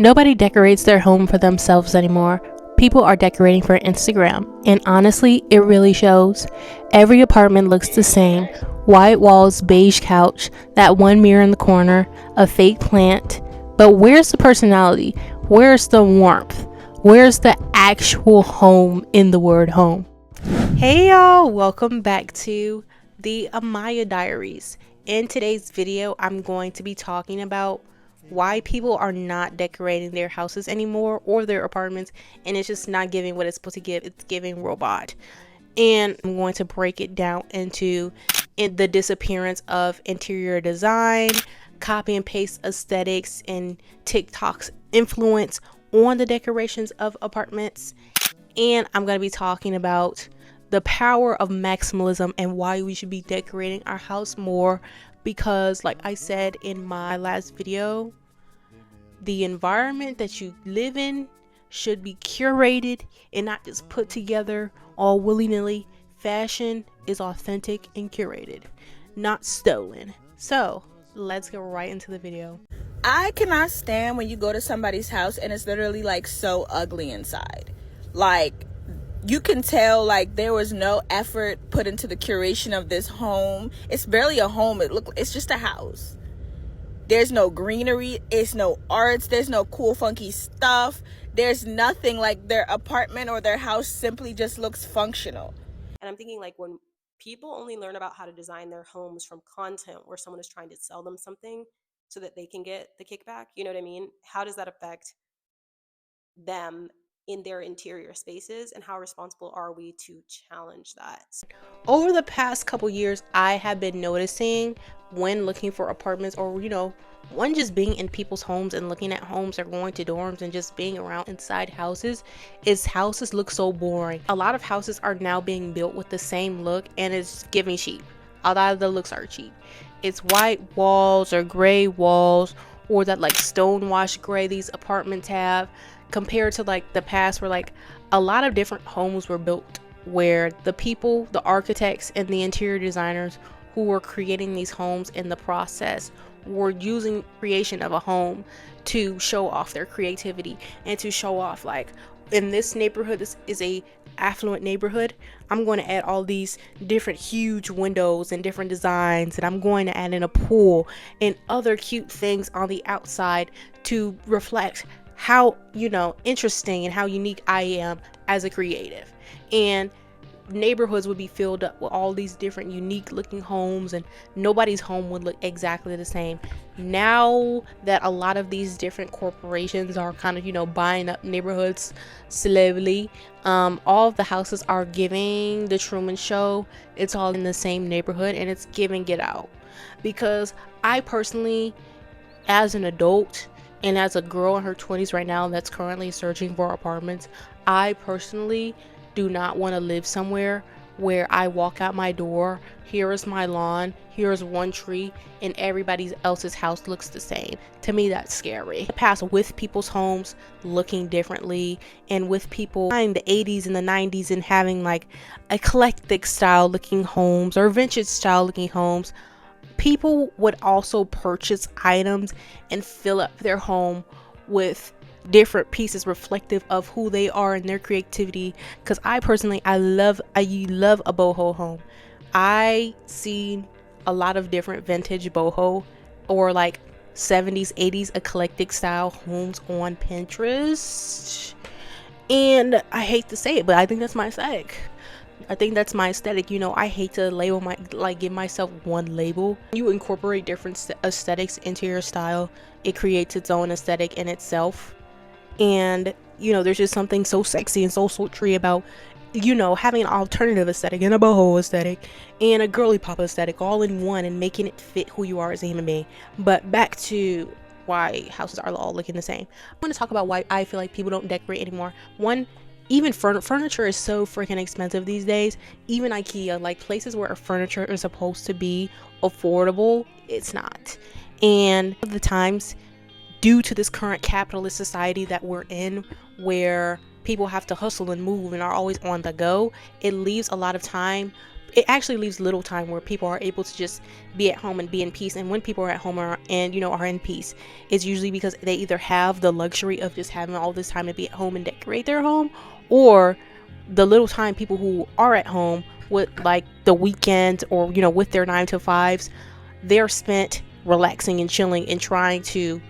Nobody decorates their home for themselves anymore. People are decorating for Instagram, and honestly, it really shows. Every apartment looks the same. White walls, beige couch, that one mirror in the corner, a fake plant. But where's the personality? Where's the warmth? Where's the actual home in the word home? Hey y'all, welcome back to the Amaya Diaries. In today's video, I'm going to be talking about why people are not decorating their houses anymore or their apartments, and it's just not giving what it's supposed to give. It's giving robot. And I'm going to break it down into the disappearance of interior design, copy and paste aesthetics, and TikTok's influence on the decorations of apartments. And I'm going to be talking about the power of maximalism and why we should be decorating our house more, because like I said in my last video, the environment that you live in should be curated and not just put together all willy-nilly. Fashion is authentic and curated, not stolen. So let's go right into the video. I cannot stand when you go to somebody's house and it's literally like so ugly inside. Like, you can tell like there was no effort put into the curation of this home. It's barely a home. It's just a house. There's no greenery, it's no arts, there's no cool funky stuff. There's nothing. Like, their apartment or their house simply just looks functional. And I'm thinking, like, when people only learn about how to design their homes from content where someone is trying to sell them something so that they can get the kickback, you know what I mean? How does that affect them in their interior spaces, and how responsible are we to challenge that? Over the past couple years, I have been noticing when looking for apartments, or one, just being in people's homes and looking at homes or going to dorms and just being around inside houses, is houses look so boring. A lot of houses are now being built with the same look, and it's giving cheap. A lot of the looks are cheap. It's white walls or gray walls, or that like stonewashed gray these apartments have, compared to like the past where like a lot of different homes were built, where the people, the architects and the interior designers who were creating these homes in the process were using creation of a home to show off their creativity and to show off, like, in this neighborhood, this is a affluent neighborhood, I'm going to add all these different huge windows and different designs, and I'm going to add in a pool and other cute things on the outside to reflect how interesting and how unique I am as a creative. And neighborhoods would be filled up with all these different unique looking homes, and nobody's home would look exactly the same. Now that a lot of these different corporations are kind of buying up neighborhoods slowly, all of the houses are giving the Truman Show. It's all in the same neighborhood, and it's giving Get Out. Because I personally, as an adult and as a girl in her 20s right now that's currently searching for apartments, I personally do not want to live somewhere where I walk out my door, here is my lawn, here is one tree, and everybody else's house looks the same. To me, that's scary. I pass with people's homes looking differently, and with people in the 80s and the 90s and having like eclectic style looking homes or vintage style looking homes, people would also purchase items and fill up their home with different pieces reflective of who they are and their creativity. Because I personally, I love a boho home. I see a lot of different vintage boho or like 70s 80s eclectic style homes on Pinterest, and I hate to say it, but I think that's my aesthetic. I hate to give myself one label. You incorporate different aesthetics into your style, it creates its own aesthetic in itself. And there's just something so sexy and so sultry about having an alternative aesthetic and a boho aesthetic and a girly pop aesthetic all in one, and making it fit who you are as a human being. But back to why houses are all looking the same. I'm going to talk about why I feel like people don't decorate anymore. One, even furniture is so freaking expensive these days. Even IKEA, like places where furniture is supposed to be affordable, it's not. And the times, due to this current capitalist society that we're in, where people have to hustle and move and are always on the go, it leaves a lot of time it actually leaves little time where people are able to just be at home and be in peace. And when people are at home and are in peace, it's usually because they either have the luxury of just having all this time to be at home and decorate their home, or the little time people who are at home with like the weekends or with their 9 to 5s, they're spent relaxing and chilling and trying to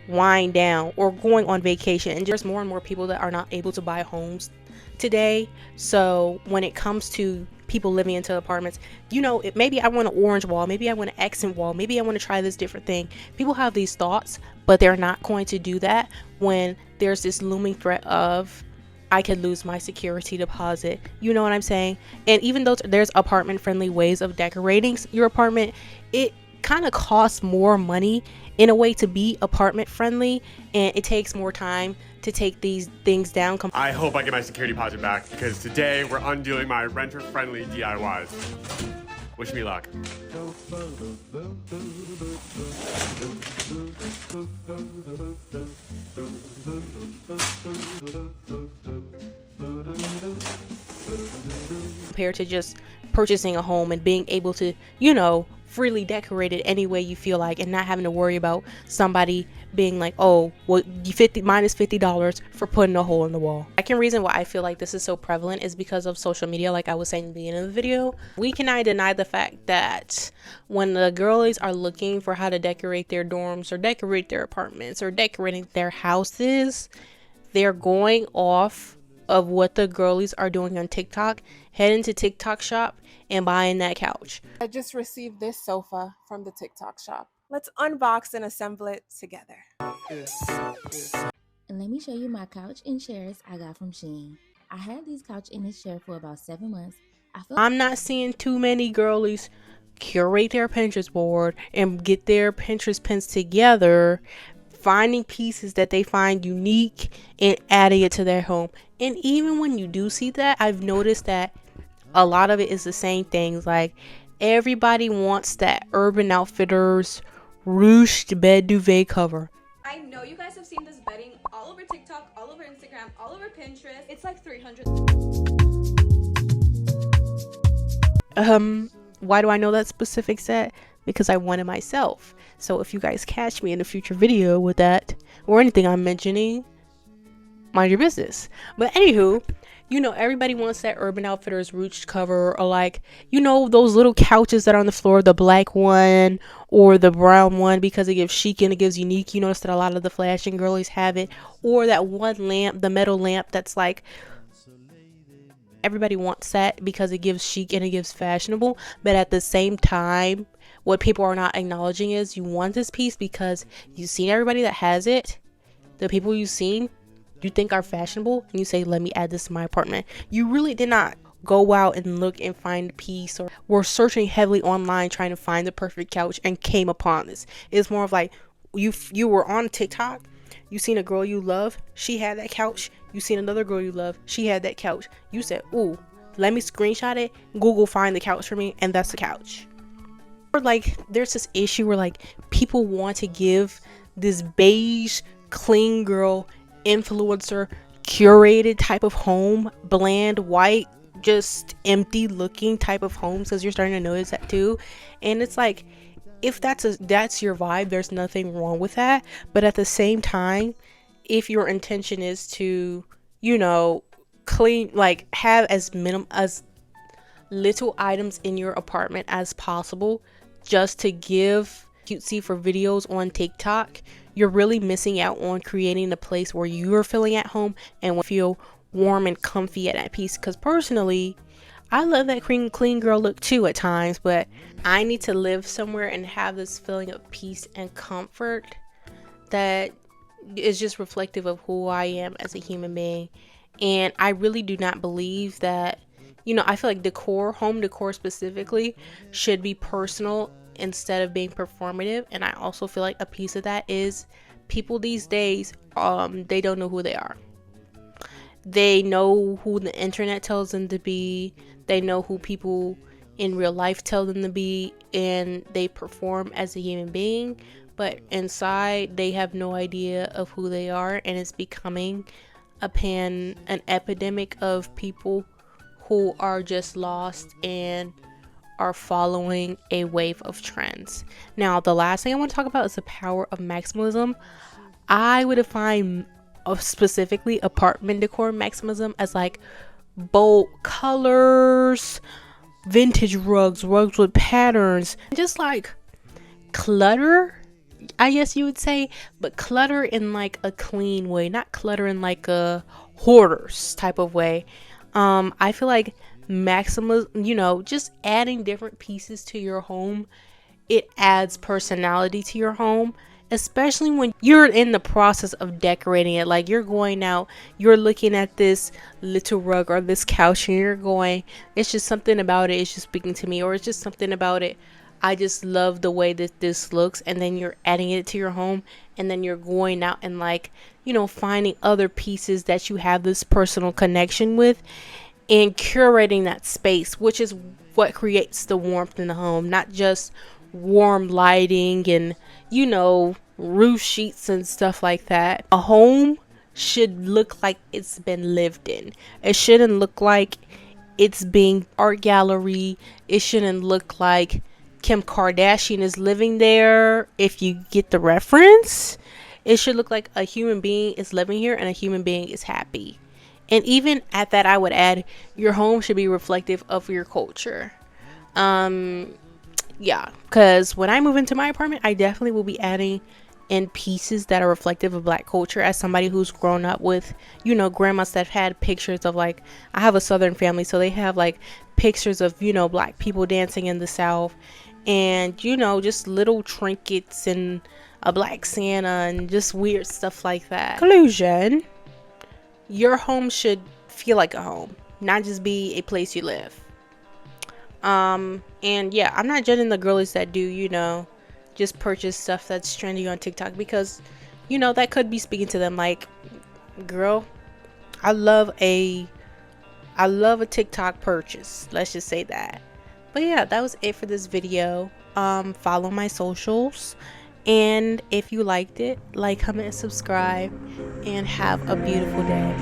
wind down or going on vacation. And there's more and more people that are not able to buy homes today. So when it comes to people living into apartments, maybe I want an orange wall, maybe I want an accent wall, maybe I want to try this different thing. People have these thoughts, but they're not going to do that when there's this looming threat of, I could lose my security deposit. You know what I'm saying? And even though there's apartment friendly ways of decorating your apartment, it kind of costs more money in a way to be apartment friendly, and it takes more time to take these things down. I hope I get my security deposit back, because today we're undoing my renter friendly DIYs. Wish me luck. Compared to just purchasing a home and being able to, freely decorate it any way you feel like, and not having to worry about somebody being like, oh, well, minus $50 for putting a hole in the wall. Second reason why I feel like this is so prevalent is because of social media. Like I was saying at the beginning of the video, we cannot deny the fact that when the girlies are looking for how to decorate their dorms or decorate their apartments or decorating their houses, they're going off of what the girlies are doing on TikTok, heading to TikTok shop and buying that couch. I just received this sofa from the TikTok shop. Let's unbox and assemble it together. And let me show you my couch and chairs I got from Shein. I had these couch and this chair for about 7 months. I'm not seeing too many girlies curate their Pinterest board and get their Pinterest pins together, finding pieces that they find unique and adding it to their home. And even when you do see that, I've noticed that a lot of it is the same things. Like everybody wants that Urban Outfitters ruched bed duvet cover. I know you guys have seen this bedding all over TikTok, all over Instagram, all over Pinterest. It's like 300. Why do I know that specific set? Because I won it myself. So if you guys catch me in a future video with that or anything I'm mentioning, mind your business. But anywho, everybody wants that Urban Outfitters ruched cover, or like, those little couches that are on the floor, the black one or the brown one, because it gives chic and it gives unique. You notice that a lot of the flashing girlies have it. Or that one lamp, the metal lamp that's like, everybody wants that because it gives chic and it gives fashionable. But at the same time, what people are not acknowledging is you want this piece because you've seen everybody that has it. The people you've seen, you think are fashionable, and you say, let me add this to my apartment. You really did not go out and look and find a piece, or were searching heavily online trying to find the perfect couch and came upon this. It's more of like you were on TikTok, you seen a girl you love, she had that couch. You seen another girl you love, she had that couch. You said, ooh, let me screenshot it, Google find the couch for me, and that's the couch. Or like there's this issue where like people want to give this beige clean girl influencer curated type of home, bland white, just empty looking type of homes, because you're starting to notice that too. And it's like, if that's your vibe, there's nothing wrong with that. But at the same time, if your intention is to clean, like have as little items in your apartment as possible just to give cutesy for videos on TikTok, you're really missing out on creating a place where you're feeling at home and feel warm and comfy at that piece. Because personally, I love that clean girl look too at times, but I need to live somewhere and have this feeling of peace and comfort that is just reflective of who I am as a human being. And I really do not believe that, I feel like home decor specifically, should be personal instead of being performative. And I also feel like a piece of that is people these days, they don't know who they are. They know who the internet tells them to be. They know who people in real life tell them to be, and they perform as a human being, but inside they have no idea of who they are. And it's becoming an epidemic of people who are just lost and are following a wave of trends. Now, the last thing I want to talk about is the power of maximalism. I would define specifically apartment decor maximalism as like bold colors, vintage rugs with patterns, just like clutter, I guess you would say, but clutter in like a clean way, not clutter in like a hoarders type of way. I feel like maximalism, just adding different pieces to your home, it adds personality to your home, especially when you're in the process of decorating it. Like, you're going out, you're looking at this little rug or this couch, and you're going, it's just something about it, it's just speaking to me, or it's just something about it, I just love the way that this looks. And then you're adding it to your home, and then you're going out and like, finding other pieces that you have this personal connection with, and curating that space, which is what creates the warmth in the home. Not just warm lighting and roof sheets and stuff like that. A home should look like it's been lived in. It shouldn't look like it's being art gallery. It shouldn't look like Kim Kardashian is living there, if you get the reference. It should look like a human being is living here and a human being is happy. And even at that, I would add, your home should be reflective of your culture. Yeah, because when I move into my apartment, I definitely will be adding in pieces that are reflective of Black culture. As somebody who's grown up with, grandmas that have had pictures of, like, I have a Southern family, so they have like pictures of, Black people dancing in the South, and just little trinkets and a Black Santa and just weird stuff like that. Conclusion: your home should feel like a home, not just be a place you live. And yeah, I'm not judging the girlies that do, just purchase stuff that's trendy on TikTok, because, that could be speaking to them. Like, girl, I love a TikTok purchase. Let's just say that. But yeah, that was it for this video. Follow my socials. And if you liked it, like, comment, and subscribe. And have a beautiful day.